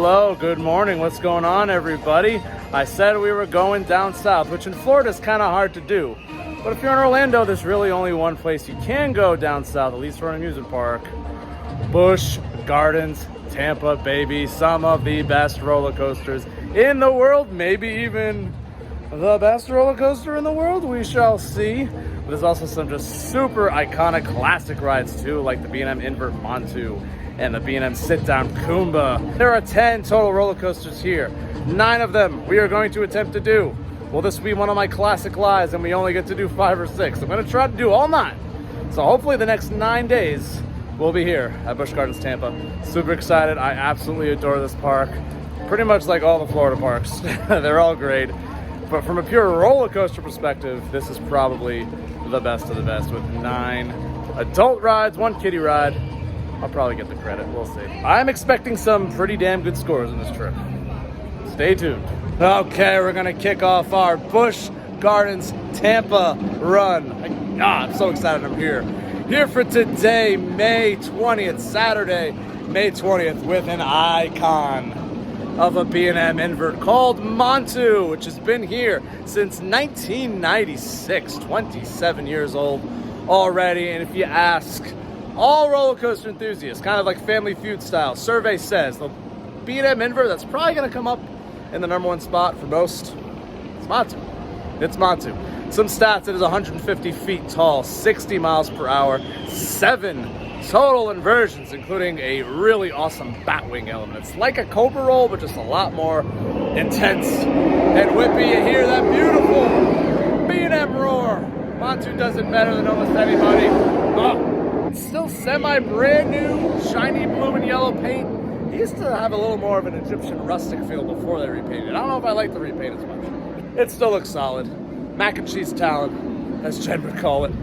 Hello, good morning. What's going on, everybody? I said we were going down south, which in Florida is kind of hard to do. But if you're in Orlando, there's really only one place you can go down south, at least for an amusement park. Busch Gardens Tampa, baby. Some of the best roller coasters in the world, maybe even the best roller coaster in the world, we shall see. But there's also some just super iconic classic rides too, like the B&M Invert Montu and the B&M Sit-Down Kumba. There are 10 total roller coasters here. 9 of them we are going to attempt to do. Will this be one of my classic lies and we only get to do 5 or 6? I'm gonna try to do all 9. So hopefully the next 9 days we'll be here at Busch Gardens Tampa. Super excited. I absolutely adore this park. Pretty much like all the Florida parks. They're all great. But from a pure roller coaster perspective, this is probably the best of the best with 9 adult rides, 1 kiddie ride. I'll probably get the credit, we'll see. I'm expecting some pretty damn good scores in this trip. Stay tuned. Okay, we're gonna kick off our Busch Gardens Tampa run. I'm so excited I'm here. Here for today, May 20th, Saturday, May 20th, with an icon of a B&M invert called Montu, which has been here since 1996, 27 years old already. And if you ask all roller coaster enthusiasts, kind of like Family Feud style, survey says the B&M invert that's probably going to come up in the #1 spot for most, it's Montu. It's Montu. Some stats: it is 150 feet tall, 60 miles per hour, 7 total inversions, including a really awesome batwing element. It's like a Cobra roll, but just a lot more intense and whippy. You hear that beautiful B&M roar. Montu does it better than almost anybody. Oh, it's still semi-brand new, shiny blue and yellow paint. He used to have a little more of an Egyptian rustic feel before they repainted it. I don't know if I like the repaint as much. It still looks solid. Mac and cheese talent, as Jen would call it.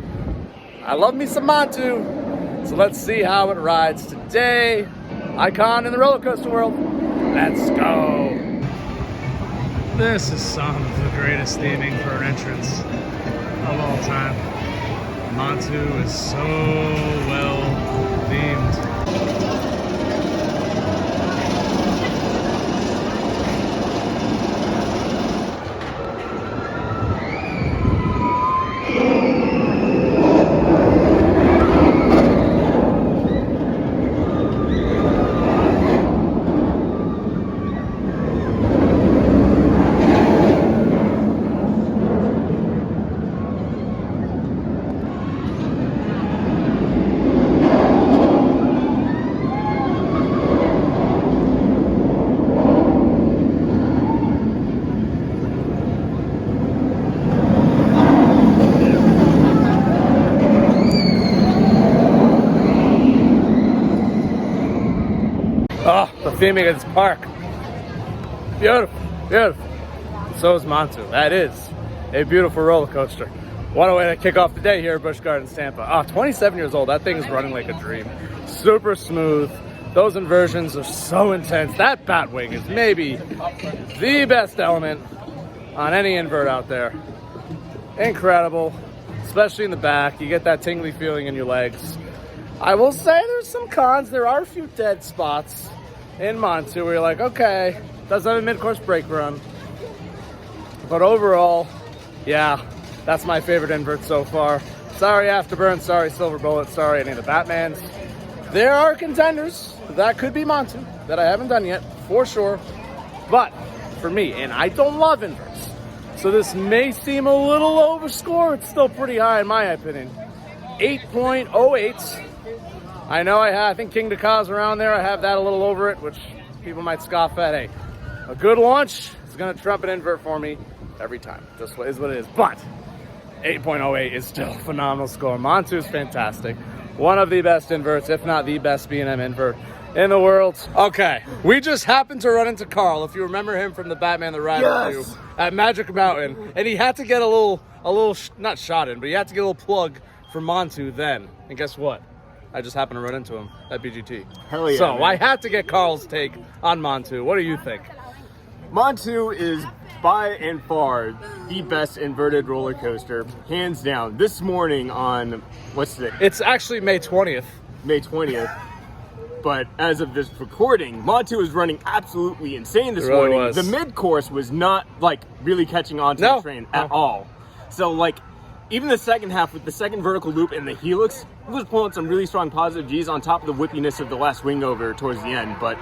I love me some Montu. So let's see how it rides today. Icon in the roller coaster world. Let's go. This is some of the greatest theming for an entrance of all time. Montu is so well themed. Oh, the theming of this park. Beautiful, beautiful. So is Montu. That is a beautiful roller coaster. What a way to kick off the day here at Busch Gardens Tampa. Oh, 27 years old. That thing is running like a dream. Super smooth. Those inversions are so intense. That batwing is maybe the best element on any invert out there. Incredible, especially in the back. You get that tingly feeling in your legs. I will say there's some cons. There are a few dead spots in Montu where you're like, okay, doesn't have a mid-course brake run. But overall, yeah, that's my favorite invert so far. Sorry Afterburn, sorry Silver Bullet, sorry any of the Batmans. There are contenders that could be Montu that I haven't done yet, for sure. But for me, and I don't love inverts, so this may seem a little overscore. It's still pretty high in my opinion. 8.08. I know I think King Dakau's around there. I have that a little over it, which people might scoff at. Hey, a good launch is going to trump an invert for me every time. Just is what it is. But 8.08 is still a phenomenal score. Montu is fantastic. One of the best inverts, if not the best B&M invert in the world. Okay, we just happened to run into Carl, if you remember him from the Batman the Ride review at Magic Mountain, and he had to get a little not shot in, but he had to get a little plug for Montu then. And guess what? I just happened to run into him at BGT. Hell yeah, so man. I had to get Carl's take on Montu. What do you think? Montu is by and far the best inverted roller coaster, hands down. This morning on, what's today? It's actually May 20th. May 20th. but as of this recording, Montu was running absolutely insane this really morning. was. The mid-course was not like really catching on to the train at all. So like even the second half with the second vertical loop and the helix, he was pulling some really strong positive G's on top of the whippiness of the last wing over towards the end. But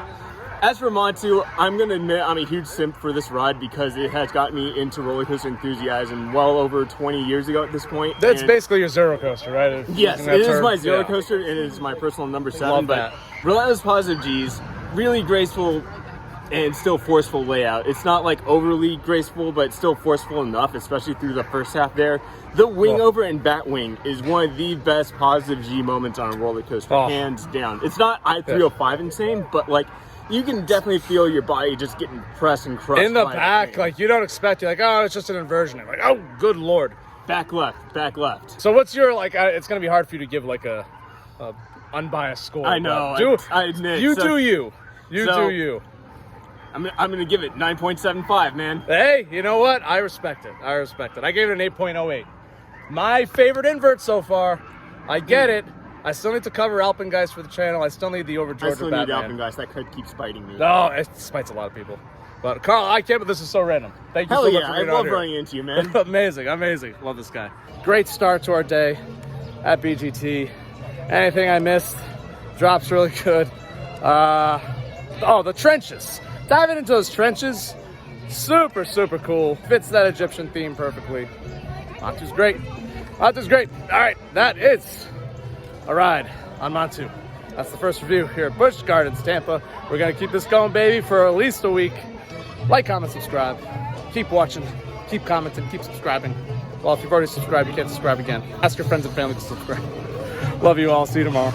as for Montu, I'm going to admit I'm a huge simp for this ride because it has got me into roller coaster enthusiasm well over 20 years ago at this point. That's basically your zero coaster, right? Yes, it is my zero coaster, and it is my personal number 7. Love but that. relentless positive G's, really graceful and still forceful layout. It's not like overly graceful, but still forceful enough, especially through the first half there. The wing over and bat wing is one of the best positive G moments on a roller coaster, hands down. It's not I-305 insane, but like, you can definitely feel your body just getting pressed and crushed. In the back, like you don't expect it. Like, oh, it's just an inversion. Like, oh, good Lord. Back left, back left. So what's your, like, it's going to be hard for you to give like a unbiased score. I know, I admit. You do you. You do you. I'm going to give it 9.75, man. Hey, you know what? I respect it. I respect it. I gave it an 8.08. My favorite invert so far. I get it. I still need to cover Alpengeist for the channel. I still need the over Georgia I still Batman. need Alpengeist. That could keep spiting me. No, it spites a lot of people. But Carl, I can't believe this is so random. Thank you so much for being I love out here. running into you, man. Amazing, amazing. Love this guy. Great start to our day at BGT. Anything I missed? Drops really good. The trenches. Diving into those trenches. Super, super cool. Fits that Egyptian theme perfectly. Montu's great. Montu's great. All right, that is a ride on Montu. That's the first review here at Busch Gardens Tampa. We're going to keep this going, baby, for at least a week. Like, comment, subscribe. Keep watching, keep commenting, keep subscribing. Well, if you've already subscribed, you can't subscribe again. Ask your friends and family to subscribe. Love you all. See you tomorrow.